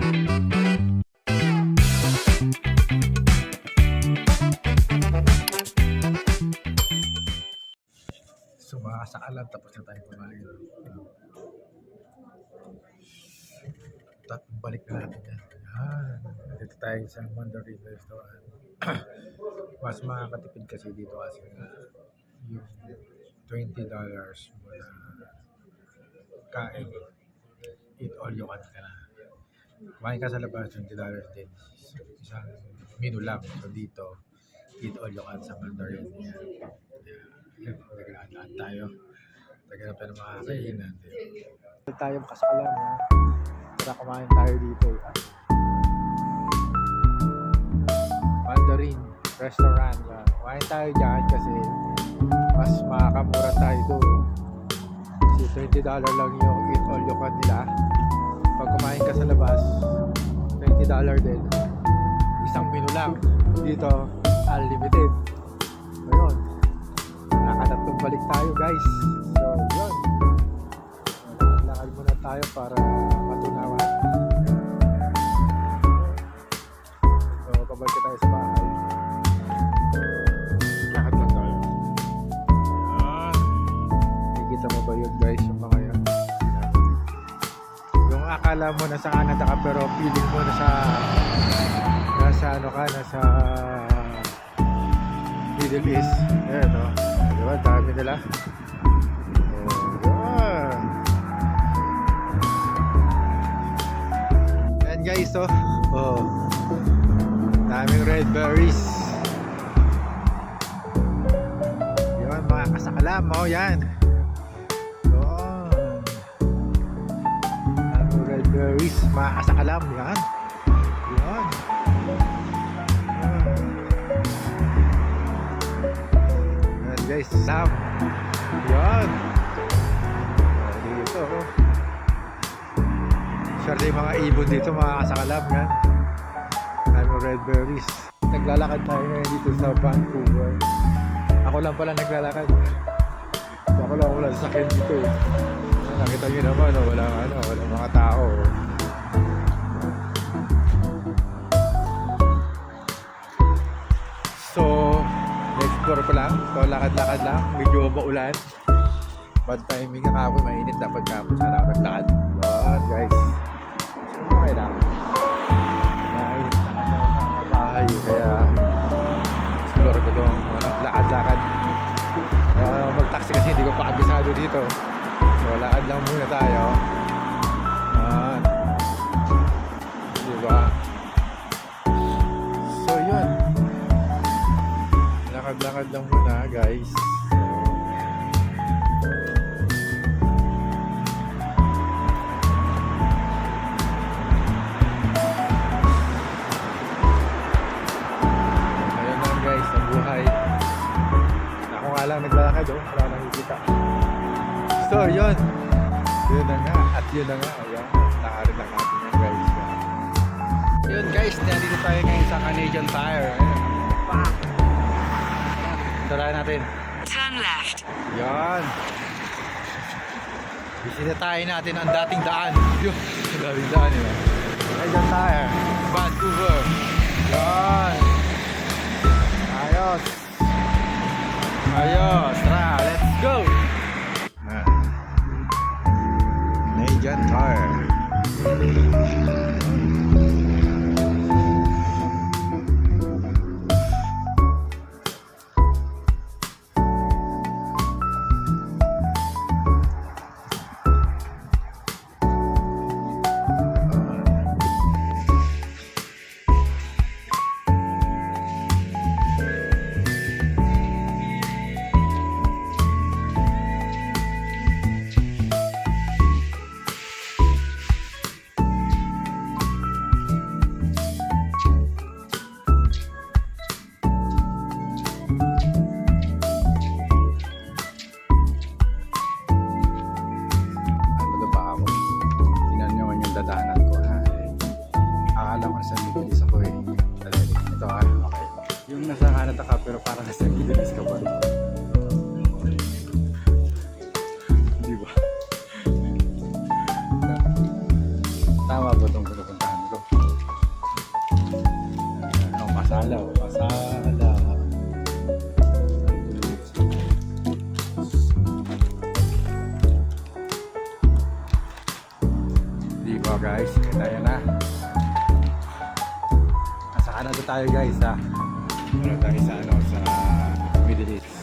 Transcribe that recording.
Sumakasakalan tapos na tayo kumain. Balik na natin yan. Dito tayo sa Mandarin Restaurant. Mas makakatipid kasi dito kasi yung $20 mo na kain. Eat all you can ka na. Kumain ka sa labas, $20 din. Isang menu lang. So dito, eat all you can sa Mandarin. Yan, naglaan tayo. Tagal pa ng mga kainan. Tayo makasakalan ha. Para kumain tayo dito. Mandarin Restaurant. Kumain tayo dyan kasi mas makakamura tayo doon. Kasi $20 lang yung eat all you can nila. Pag kumain ka sa labas, $20 din. Isang menu lang. Dito, unlimited. Ayun. Nakakatatlong balik tayo guys. So, yun. Lakad muna tayo para matunawan. So, pabalik tayo sa bahay. Lakad lang tayo. Ayan. Nakikita mo ba yun guys, yung mga yan? Yung akala mo nasa Canada ka pero feeling mo nasa ano ka, nasa Middle East. Ayan o. Diba? Dami nila. Ayan. Ayan guys o. Oh. Daming red berries. Yun mga kasakalam o. Yan. Yun. Daming red berries. Mga kasakalam. Yan. Yan. Guys, Sam. Yan. Dito. Swerte yung mga ibon dito, mga kasakalam. Yan. Ano, red berries. Naglalakad tayo ngayon dito sa Vancouver. Ako lang pala naglalakad. Ako lang wala sa sakyan dito. Nakita nyo naman, walang mga tao. So, explore pa lang. So, lakad-lakad lang. Medyo maulan. Bad timing nga ako. Mainit dapat ka ako. Sana ako naglakad. Yan, guys. Okay lang. Mainit na ako sa bahay. Kaya, explore ko itong lakad-lakad. Mag-taxi kasi hindi ko pa kabisado dito. So, lakad lang muna tayo. Yan. Diba? So, yun. Lakad-lakad lang muna guys. Ayan lang guys, ang buhay. Ako nga lang naglalakad wala nang nakikita. So yun. Yun na nga. At yun na nga. Ayan. Nakarin lang natin yan guys. Yun guys, nandito tayo ngayon sa Canadian Tire. Ayan. Pak! Tarayan natin. Turn left. Yan. Bisitahin natin ang dating daan. Yung dating daan yun. Canadian Tire. Vancouver. Yan. Ayos. Ayos. Tara, let's go. Canadian Tire. pero parang nasa Pilipinas ka pa. Di ba? Tama ba itong pinupuntahan ko? guys, tayo na. Nasa Canada tayo guys ha. Ano tayo sa ano sa Middle East.